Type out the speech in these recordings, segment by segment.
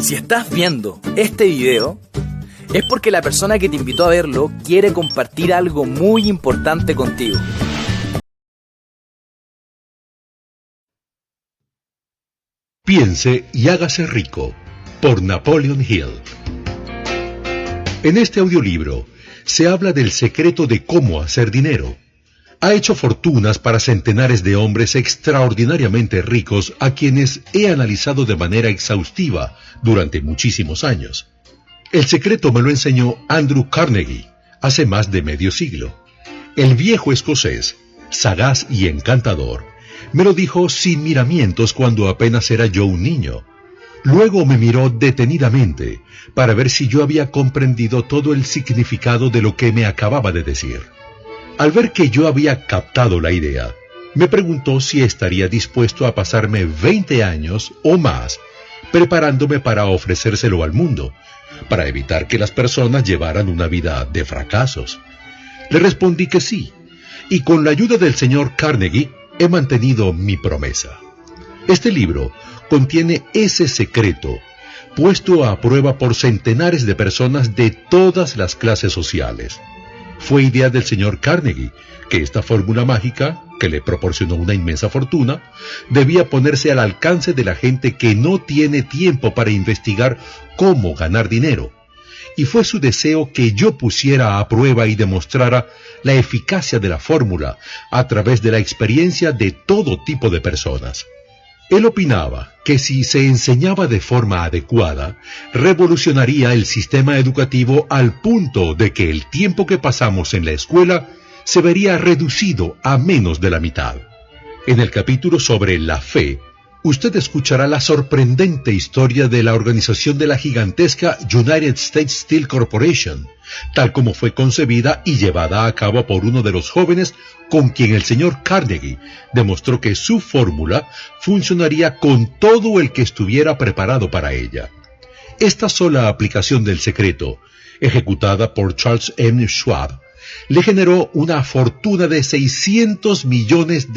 Si estás viendo este video, es porque la persona que te invitó a verlo quiere compartir algo muy importante contigo. Piense y hágase rico, por Napoleon Hill. En este audiolibro se habla del secreto de cómo hacer dinero. Ha hecho fortunas para centenares de hombres extraordinariamente ricos a quienes he analizado de manera exhaustiva durante muchísimos años. El secreto me lo enseñó Andrew Carnegie hace más de medio siglo. El viejo escocés, sagaz y encantador, me lo dijo sin miramientos cuando apenas era yo un niño. Luego me miró detenidamente para ver si yo había comprendido todo el significado de lo que me acababa de decir. Al ver que yo había captado la idea, me preguntó si estaría dispuesto a pasarme 20 años o más preparándome para ofrecérselo al mundo, para evitar que las personas llevaran una vida de fracasos. Le respondí que sí, y con la ayuda del señor Carnegie he mantenido mi promesa. Este libro contiene ese secreto, puesto a prueba por centenares de personas de todas las clases sociales. Fue idea del señor Carnegie que esta fórmula mágica, que le proporcionó una inmensa fortuna, debía ponerse al alcance de la gente que no tiene tiempo para investigar cómo ganar dinero. Y fue su deseo que yo pusiera a prueba y demostrara la eficacia de la fórmula a través de la experiencia de todo tipo de personas. Él opinaba que si se enseñaba de forma adecuada, revolucionaría el sistema educativo al punto de que el tiempo que pasamos en la escuela se vería reducido a menos de la mitad. En el capítulo sobre la fe, usted escuchará la sorprendente historia de la organización de la gigantesca United States Steel Corporation, tal como fue concebida y llevada a cabo por uno de los jóvenes con quien el señor Carnegie demostró que su fórmula funcionaría con todo el que estuviera preparado para ella. Esta sola aplicación del secreto, ejecutada por Charles M. Schwab, le generó una fortuna de $600 millones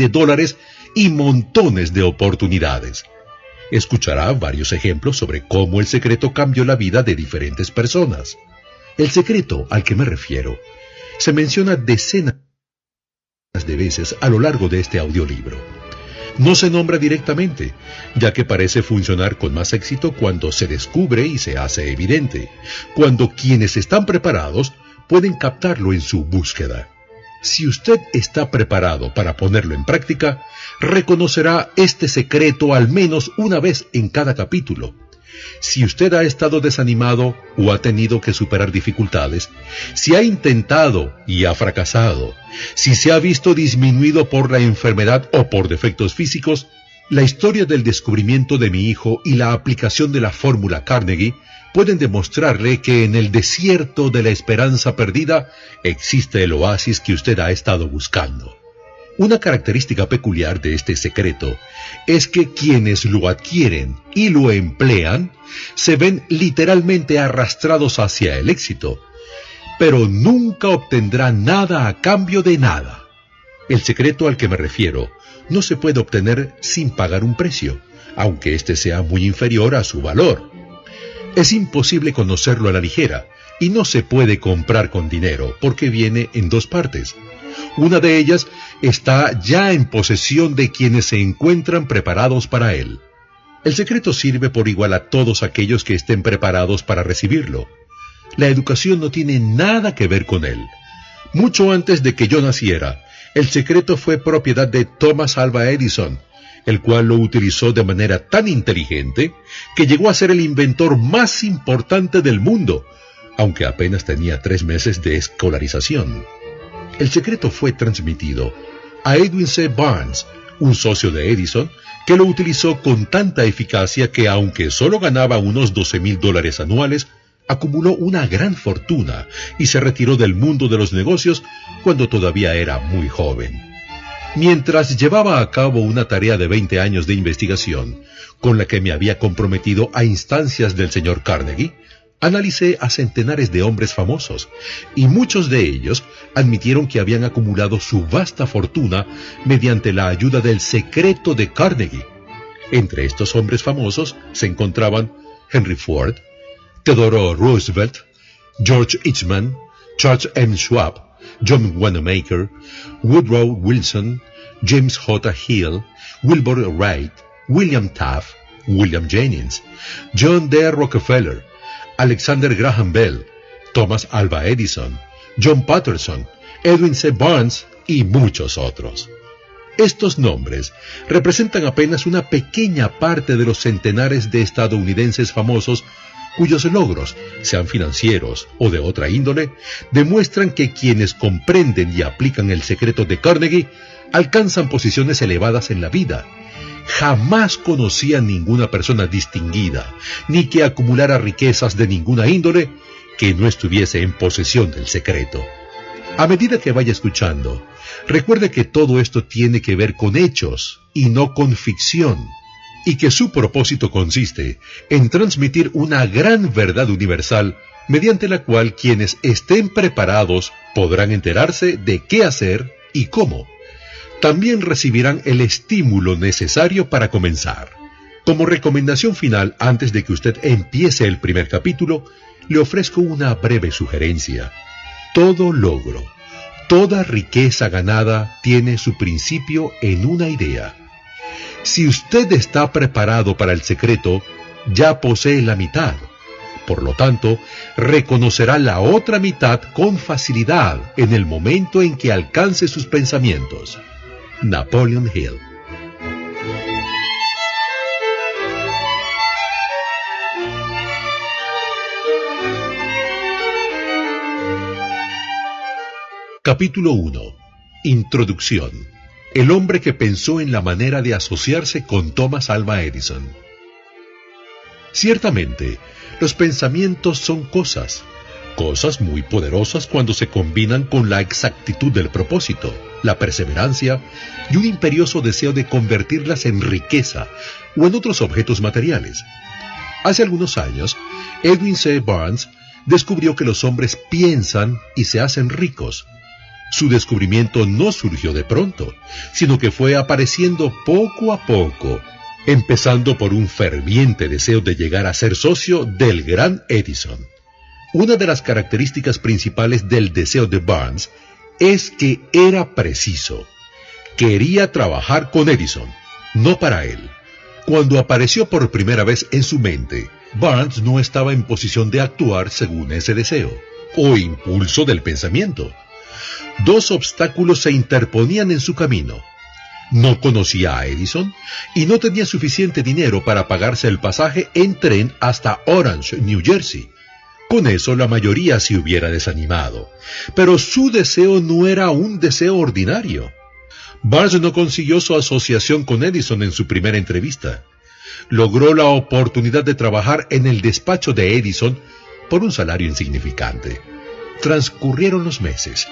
y montones de oportunidades. Escuchará varios ejemplos sobre cómo el secreto cambió la vida de diferentes personas. El secreto al que me refiero se menciona decenas de veces a lo largo de este audiolibro. No se nombra directamente, ya que parece funcionar con más éxito cuando se descubre y se hace evidente, cuando quienes están preparados pueden captarlo en su búsqueda. Si usted está preparado para ponerlo en práctica, reconocerá este secreto al menos una vez en cada capítulo. Si usted ha estado desanimado o ha tenido que superar dificultades, si ha intentado y ha fracasado, si se ha visto disminuido por la enfermedad o por defectos físicos, la historia del descubrimiento de mi hijo y la aplicación de la fórmula Carnegie pueden demostrarle que en el desierto de la esperanza perdida existe el oasis que usted ha estado buscando. Una característica peculiar de este secreto es que quienes lo adquieren y lo emplean se ven literalmente arrastrados hacia el éxito, pero nunca obtendrán nada a cambio de nada. El secreto al que me refiero no se puede obtener sin pagar un precio, aunque éste sea muy inferior a su valor. Es imposible conocerlo a la ligera y no se puede comprar con dinero porque viene en dos partes. Una de ellas está ya en posesión de quienes se encuentran preparados para él. El secreto sirve por igual a todos aquellos que estén preparados para recibirlo. La educación no tiene nada que ver con él. Mucho antes de que yo naciera, el secreto fue propiedad de Thomas Alva Edison, el cual lo utilizó de manera tan inteligente que llegó a ser el inventor más importante del mundo, aunque apenas tenía 3 meses de escolarización. El secreto fue transmitido a Edwin C. Barnes, un socio de Edison, que lo utilizó con tanta eficacia que, aunque solo ganaba unos $12,000 anuales, acumuló una gran fortuna y se retiró del mundo de los negocios cuando todavía era muy joven. Mientras llevaba a cabo una tarea de 20 años de investigación, con la que me había comprometido a instancias del señor Carnegie, analicé a centenares de hombres famosos, y muchos de ellos admitieron que habían acumulado su vasta fortuna mediante la ayuda del secreto de Carnegie. Entre estos hombres famosos se encontraban Henry Ford, Theodore Roosevelt, George Eastman, Charles M. Schwab, John Wanamaker, Woodrow Wilson, James J. Hill, Wilbur Wright, William Taft, William Jennings, John D. Rockefeller, Alexander Graham Bell, Thomas Alva Edison, John Patterson, Edwin C. Barnes y muchos otros. Estos nombres representan apenas una pequeña parte de los centenares de estadounidenses famosos cuyos logros, sean financieros o de otra índole, demuestran que quienes comprenden y aplican el secreto de Carnegie alcanzan posiciones elevadas en la vida. Jamás conocí a ninguna persona distinguida, ni que acumulara riquezas de ninguna índole, que no estuviese en posesión del secreto. A medida que vaya escuchando, recuerde que todo esto tiene que ver con hechos y no con ficción, y que su propósito consiste en transmitir una gran verdad universal mediante la cual quienes estén preparados podrán enterarse de qué hacer y cómo. También recibirán el estímulo necesario para comenzar. Como recomendación final, antes de que usted empiece el primer capítulo, le ofrezco una breve sugerencia. Todo logro, toda riqueza ganada tiene su principio en una idea. Si usted está preparado para el secreto, ya posee la mitad. Por lo tanto, reconocerá la otra mitad con facilidad en el momento en que alcance sus pensamientos. Napoleon Hill. Capítulo 1. Introducción. El hombre que pensó en la manera de asociarse con Thomas Alva Edison. Ciertamente, los pensamientos son cosas muy poderosas cuando se combinan con la exactitud del propósito, la perseverancia y un imperioso deseo de convertirlas en riqueza o en otros objetos materiales. Hace algunos años, Edwin C. Barnes descubrió que los hombres piensan y se hacen ricos. Su descubrimiento no surgió de pronto, sino que fue apareciendo poco a poco, empezando por un ferviente deseo de llegar a ser socio del gran Edison. Una de las características principales del deseo de Barnes es que era preciso. Quería trabajar con Edison, no para él. Cuando apareció por primera vez en su mente, Barnes no estaba en posición de actuar según ese deseo, o impulso del pensamiento. Dos obstáculos se interponían en su camino. No conocía a Edison y no tenía suficiente dinero para pagarse el pasaje en tren hasta Orange, New Jersey. Con eso la mayoría se hubiera desanimado, pero su deseo no era un deseo ordinario. Barnes no consiguió su asociación con Edison en su primera entrevista. Logró la oportunidad de trabajar en el despacho de Edison por un salario insignificante. Transcurrieron los meses,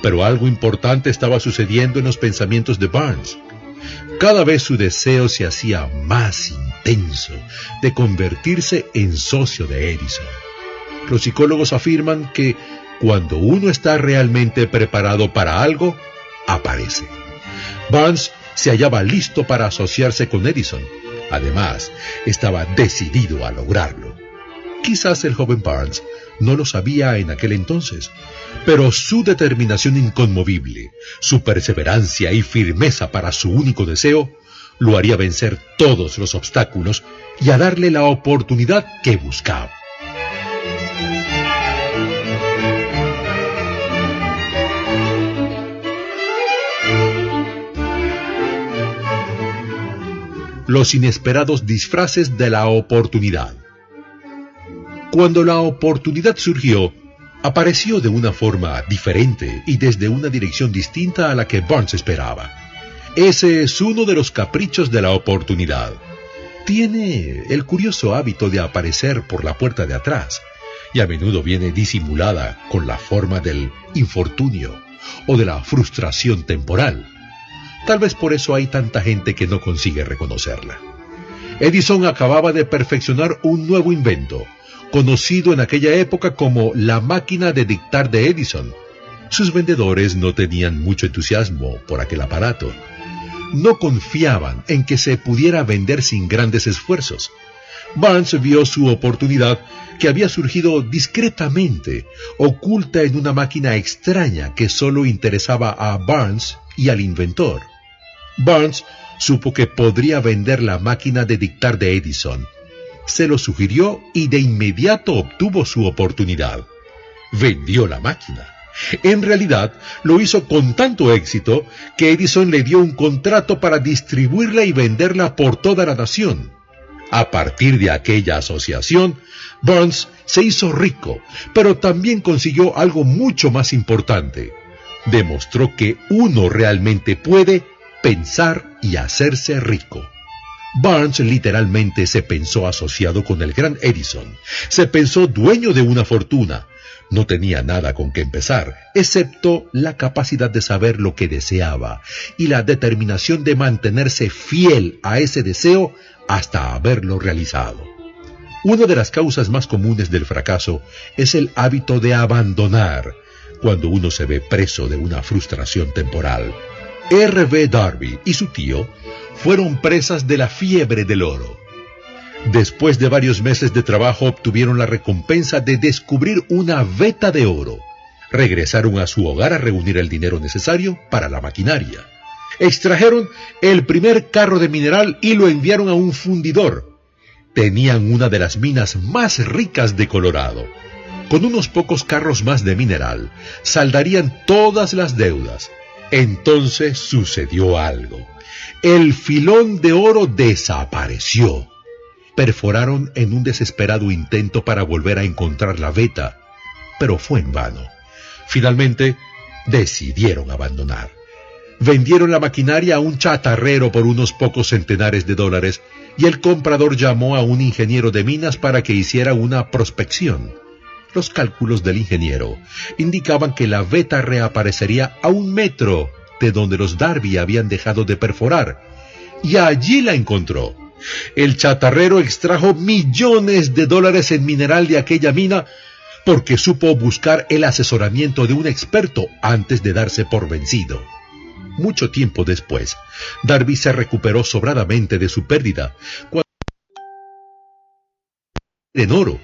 pero algo importante estaba sucediendo en los pensamientos de Barnes. Cada vez su deseo se hacía más intenso de convertirse en socio de Edison. Los psicólogos afirman que cuando uno está realmente preparado para algo, aparece. Barnes se hallaba listo para asociarse con Edison. Además, estaba decidido a lograrlo. Quizás el joven Barnes no lo sabía en aquel entonces, pero su determinación inconmovible, su perseverancia y firmeza para su único deseo, lo haría vencer todos los obstáculos y a darle la oportunidad que buscaba. Los inesperados disfraces de la oportunidad. Cuando la oportunidad surgió, apareció de una forma diferente y desde una dirección distinta a la que Barnes esperaba. Ese es uno de los caprichos de la oportunidad. Tiene el curioso hábito de aparecer por la puerta de atrás, y a menudo viene disimulada con la forma del infortunio o de la frustración temporal. Tal vez por eso hay tanta gente que no consigue reconocerla. Edison acababa de perfeccionar un nuevo invento, conocido en aquella época como la máquina de dictar de Edison. Sus vendedores no tenían mucho entusiasmo por aquel aparato. No confiaban en que se pudiera vender sin grandes esfuerzos. Barnes vio su oportunidad, que había surgido discretamente, oculta en una máquina extraña que solo interesaba a Barnes y al inventor. Barnes supo que podría vender la máquina de dictar de Edison. Se lo sugirió y de inmediato obtuvo su oportunidad. Vendió la máquina. En realidad, lo hizo con tanto éxito que Edison le dio un contrato para distribuirla y venderla por toda la nación. A partir de aquella asociación, Barnes se hizo rico, pero también consiguió algo mucho más importante. Demostró que uno realmente puede pensar y hacerse rico. Barnes literalmente se pensó asociado con el gran Edison. Se pensó dueño de una fortuna. No tenía nada con que empezar, excepto la capacidad de saber lo que deseaba y la determinación de mantenerse fiel a ese deseo hasta haberlo realizado. Una de las causas más comunes del fracaso es el hábito de abandonar cuando uno se ve preso de una frustración temporal. R.B. Darby y su tío fueron presas de la fiebre del oro. Después de varios meses de trabajo obtuvieron la recompensa de descubrir una veta de oro. Regresaron a su hogar a reunir el dinero necesario para la maquinaria. Extrajeron el primer carro de mineral y lo enviaron a un fundidor. Tenían una de las minas más ricas de Colorado. Con unos pocos carros más de mineral, saldarían todas las deudas. Entonces sucedió algo. El filón de oro desapareció. Perforaron en un desesperado intento para volver a encontrar la veta, pero fue en vano. Finalmente, decidieron abandonar. Vendieron la maquinaria a un chatarrero por unos pocos centenares de dólares y el comprador llamó a un ingeniero de minas para que hiciera una prospección. Los cálculos del ingeniero indicaban que la veta reaparecería a 1 metro de donde los Darby habían dejado de perforar, y allí la encontró. El chatarrero extrajo millones de dólares en mineral de aquella mina porque supo buscar el asesoramiento de un experto antes de darse por vencido. Mucho tiempo después, Darby se recuperó sobradamente de su pérdida en oro.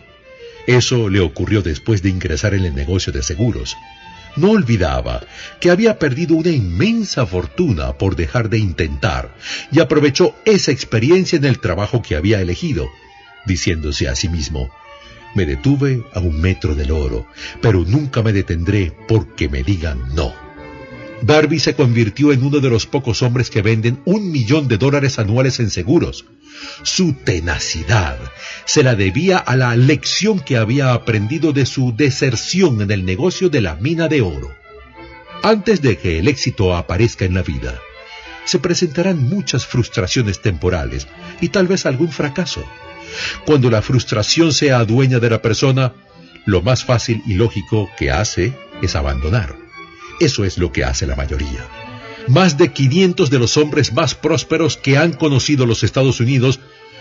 Eso le ocurrió después de ingresar en el negocio de seguros. No olvidaba que había perdido una inmensa fortuna por dejar de intentar y aprovechó esa experiencia en el trabajo que había elegido, diciéndose a sí mismo: me detuve a 1 metro del oro, pero nunca me detendré porque me digan no. Darby se convirtió en uno de los pocos hombres que venden $1 millón anuales en seguros. Su tenacidad se la debía a la lección que había aprendido de su deserción en el negocio de la mina de oro. Antes de que el éxito aparezca en la vida, se presentarán muchas frustraciones temporales y tal vez algún fracaso. Cuando la frustración sea dueña de la persona, lo más fácil y lógico que hace es abandonar. Eso es lo que hace la mayoría. Más de 500 de los hombres más prósperos que han conocido los Estados Unidos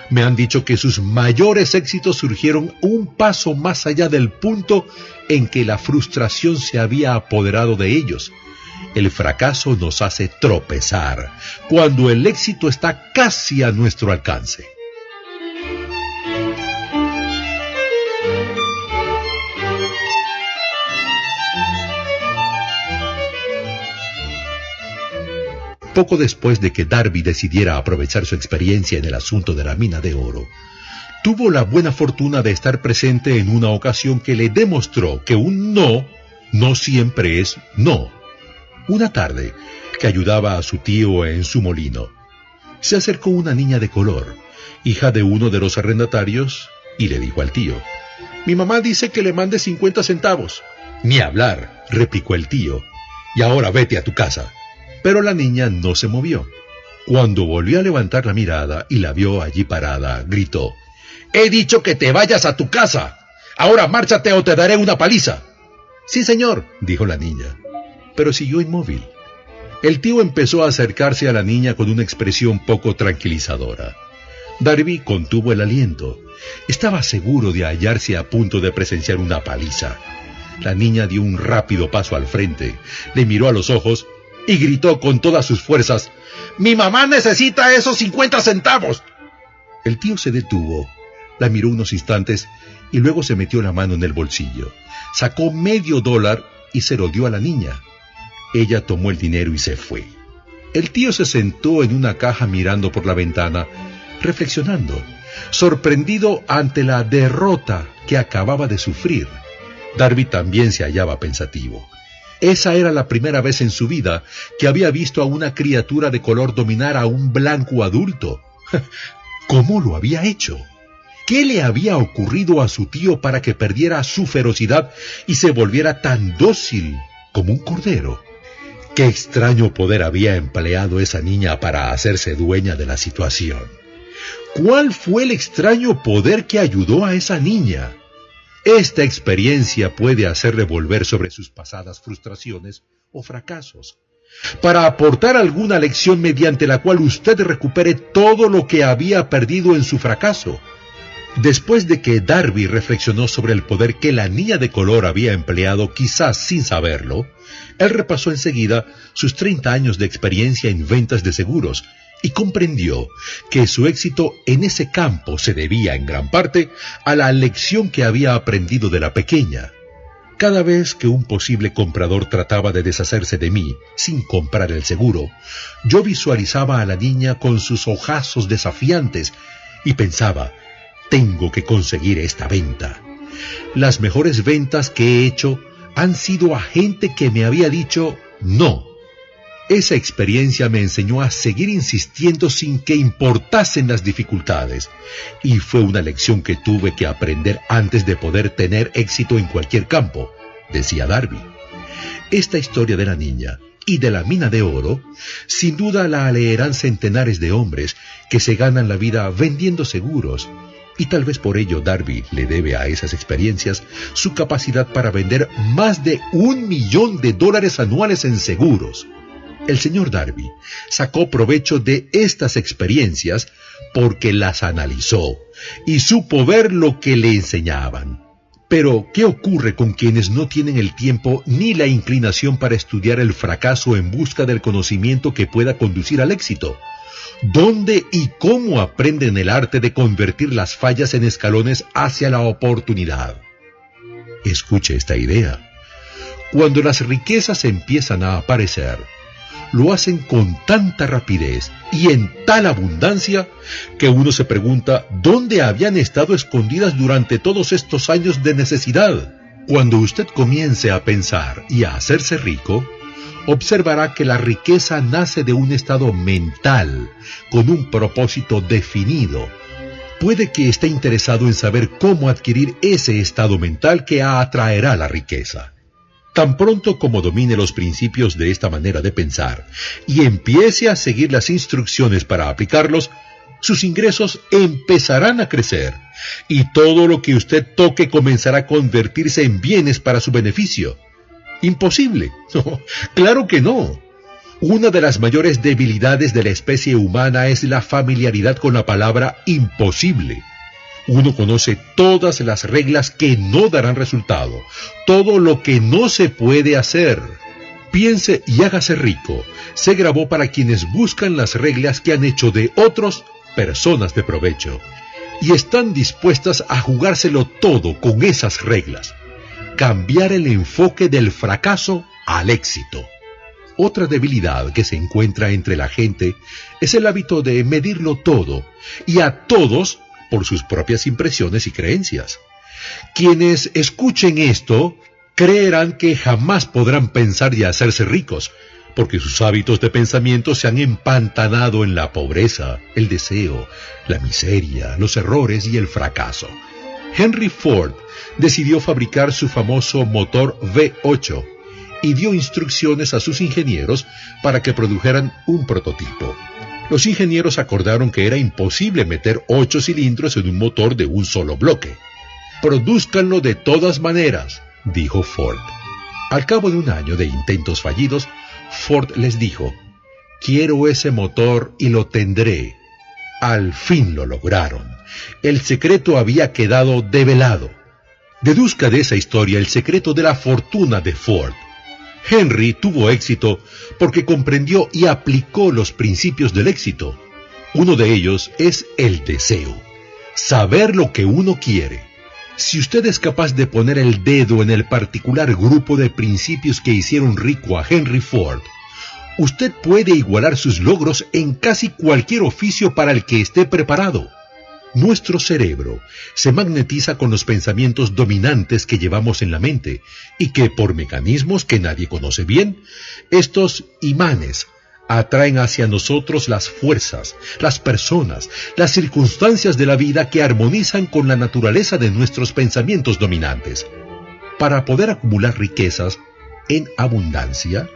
me han dicho que sus mayores éxitos surgieron un paso más allá del punto en que la frustración se había apoderado de ellos. El fracaso nos hace tropezar cuando el éxito está casi a nuestro alcance. Poco después de que Darby decidiera aprovechar su experiencia en el asunto de la mina de oro, tuvo la buena fortuna de estar presente en una ocasión que le demostró que un no siempre es no. Una tarde, que ayudaba a su tío en su molino, se acercó una niña de color, hija de uno de los arrendatarios, y le dijo al tío: «Mi mamá dice que le mande 50 centavos». «Ni hablar», replicó el tío, «y ahora vete a tu casa». Pero la niña no se movió. Cuando volvió a levantar la mirada y la vio allí parada, gritó: «¡He dicho que te vayas a tu casa! ¡Ahora márchate o te daré una paliza!». «Sí, señor», dijo la niña, pero siguió inmóvil. El tío empezó a acercarse a la niña con una expresión poco tranquilizadora. Darby contuvo el aliento. Estaba seguro de hallarse a punto de presenciar una paliza. La niña dio un rápido paso al frente, le miró a los ojos y gritó con todas sus fuerzas: «¡Mi mamá necesita esos 50 centavos!». El tío se detuvo, la miró unos instantes y luego se metió la mano en el bolsillo. Sacó $0.50 y se lo dio a la niña. Ella tomó el dinero y se fue. El tío se sentó en una caja mirando por la ventana, reflexionando, sorprendido ante la derrota que acababa de sufrir. Darby también se hallaba pensativo. Esa era la primera vez en su vida que había visto a una criatura de color dominar a un blanco adulto. ¿Cómo lo había hecho? ¿Qué le había ocurrido a su tío para que perdiera su ferocidad y se volviera tan dócil como un cordero? ¿Qué extraño poder había empleado esa niña para hacerse dueña de la situación? ¿Cuál fue el extraño poder que ayudó a esa niña? Esta experiencia puede hacerle volver sobre sus pasadas frustraciones o fracasos, para aportar alguna lección mediante la cual usted recupere todo lo que había perdido en su fracaso. Después de que Darby reflexionó sobre el poder que la niña de color había empleado, quizás sin saberlo, él repasó enseguida sus 30 años de experiencia en ventas de seguros y comprendió que su éxito en ese campo se debía en gran parte a la lección que había aprendido de la pequeña. Cada vez que un posible comprador trataba de deshacerse de mí sin comprar el seguro, yo visualizaba a la niña con sus ojazos desafiantes y pensaba: tengo que conseguir esta venta. Las mejores ventas que he hecho han sido a gente que me había dicho no. Esa experiencia me enseñó a seguir insistiendo sin que importasen las dificultades, y fue una lección que tuve que aprender antes de poder tener éxito en cualquier campo, decía Darby. Esta historia de la niña y de la mina de oro, sin duda la leerán centenares de hombres que se ganan la vida vendiendo seguros, y tal vez por ello Darby le debe a esas experiencias su capacidad para vender más de $1 millón anuales en seguros. El señor Darby sacó provecho de estas experiencias porque las analizó y supo ver lo que le enseñaban. Pero, ¿qué ocurre con quienes no tienen el tiempo ni la inclinación para estudiar el fracaso en busca del conocimiento que pueda conducir al éxito? ¿Dónde y cómo aprenden el arte de convertir las fallas en escalones hacia la oportunidad? Escuche esta idea. Cuando las riquezas empiezan a aparecer, lo hacen con tanta rapidez y en tal abundancia que uno se pregunta dónde habían estado escondidas durante todos estos años de necesidad. Cuando usted comience a pensar y a hacerse rico, observará que la riqueza nace de un estado mental con un propósito definido. Puede que esté interesado en saber cómo adquirir ese estado mental que atraerá la riqueza. Tan pronto como domine los principios de esta manera de pensar y empiece a seguir las instrucciones para aplicarlos, sus ingresos empezarán a crecer y todo lo que usted toque comenzará a convertirse en bienes para su beneficio. ¿Imposible? No, claro que no. Una de las mayores debilidades de la especie humana es la familiaridad con la palabra imposible. Uno conoce todas las reglas que no darán resultado, todo lo que no se puede hacer. Piense y hágase rico se grabó para quienes buscan las reglas que han hecho de otros personas de provecho y están dispuestas a jugárselo todo con esas reglas. Cambiar el enfoque del fracaso al éxito. Otra debilidad que se encuentra entre la gente es el hábito de medirlo todo y a todos por sus propias impresiones y creencias. Quienes escuchen esto creerán que jamás podrán pensar y hacerse ricos, porque sus hábitos de pensamiento se han empantanado en la pobreza, el deseo, la miseria, los errores y el fracaso. Henry Ford decidió fabricar su famoso motor V8 y dio instrucciones a sus ingenieros para que produjeran un prototipo. Los ingenieros acordaron que era imposible meter 8 cilindros en un motor de un solo bloque. «Prodúzcanlo de todas maneras», dijo Ford. Al cabo de un año de intentos fallidos, Ford les dijo: «Quiero ese motor y lo tendré». Al fin lo lograron. El secreto había quedado develado. Deduzca de esa historia el secreto de la fortuna de Ford. Henry tuvo éxito porque comprendió y aplicó los principios del éxito. Uno de ellos es el deseo. Saber lo que uno quiere. Si usted es capaz de poner el dedo en el particular grupo de principios que hicieron rico a Henry Ford, usted puede igualar sus logros en casi cualquier oficio para el que esté preparado. Nuestro cerebro se magnetiza con los pensamientos dominantes que llevamos en la mente y que, por mecanismos que nadie conoce bien, estos imanes atraen hacia nosotros las fuerzas, las personas, las circunstancias de la vida que armonizan con la naturaleza de nuestros pensamientos dominantes. Para poder acumular riquezas en abundancia,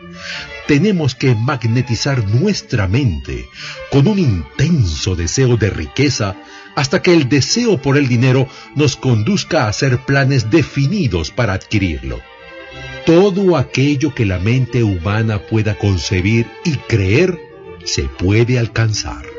tenemos que magnetizar nuestra mente con un intenso deseo de riqueza hasta que el deseo por el dinero nos conduzca a hacer planes definidos para adquirirlo. Todo aquello que la mente humana pueda concebir y creer se puede alcanzar.